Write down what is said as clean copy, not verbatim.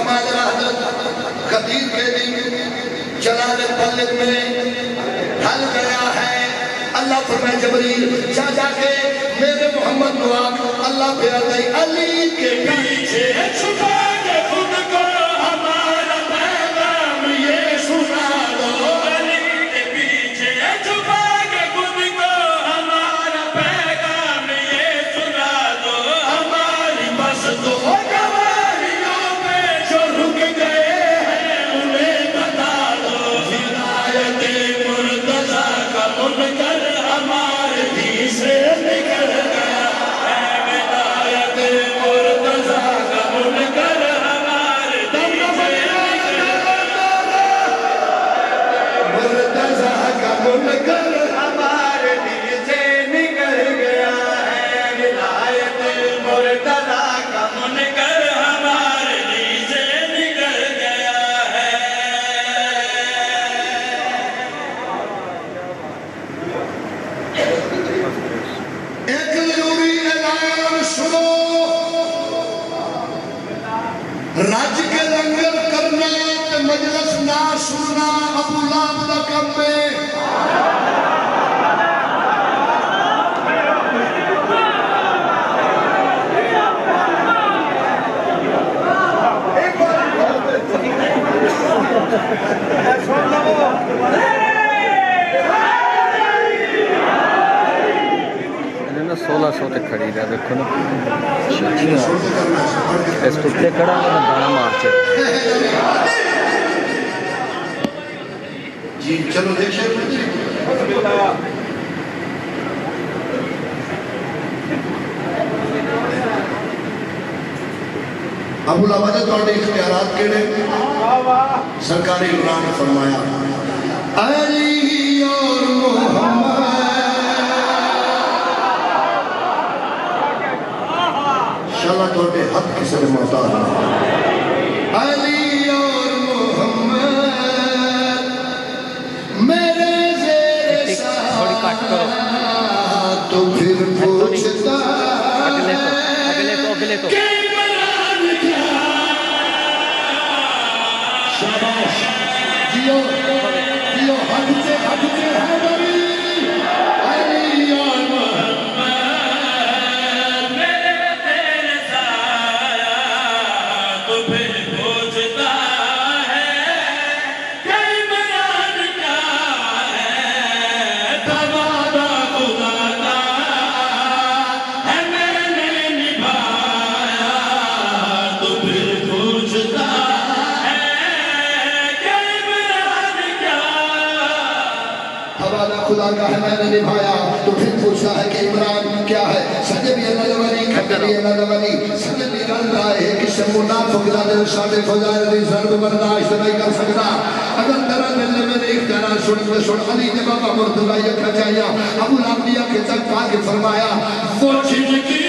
नमाज राहत खतीब के दिन जलाल पल्ले में ढल गया है। अल्लाह फरमाए जबरील जा जाके मेरे मोहम्मद नवाब अल्लाह पे अली के पीछे छुपा के खुद को हमारा पैगाम ये सुना दो। अली के पीछे छुपा के खुद को हमारा पैगाम ये सुना दो। हमारी बस तो गवारियों पे जो रुक गए हैं उन्हें बता दो। हिदायत मुर्तज़ा का मुनकर हमारे भी से निकल गया है। विलायत मुर्तज़ा का मुनकर हमारे भी से मुर्तज़ा का मुनकर हमारे भी से निकल गया है। विलायत मुर्तज़ा का मुनकर हमारे भी से निकल गया है। एक जरूरी ऐलान सुनो, रज के लंगर करना ते मजलिस ना सुनना अबू लाब दा काम है। ना 1600 तक खड़ी है देखो ना इस कुत्ते खड़ा है दाना मारते जी चलो देखिए अबू लाबा थोड़े इख्तियारात केड़े सरकारी इमरान ने फरमाया अली और मोहम्मद शाला थोड़े हक किसी ने मोहताज अली और मोहम्मद मेरे ज़ेरे थोड़ी काट करो तो फिर पूछता अगले तो शाबाश जियो जियो हटते है बड़ी अली और मोहम्मद मेरे तेरे साया तो फिर पूछता है कि इमरान क्या है। तवादा खुदा का है मैंने निभाया तो फिर पूछता खुदा का है मैंने निभाया तो फिर पूछता है कि इमरान क्या है। सजे भी अल्लाह वली खबर भी अल्लाह वली सजे भी रहा है कि शमुना फुकरा दे सादे फजाइल दी सर्द बर्दाश्त नहीं कर सकता। अगर तेरा दिल में मेरे एक तरह सुन अली ने बाबा मुर्तज़ा ये खचाया अबू लाबिया के तक पाके फरमाया वो जिंदगी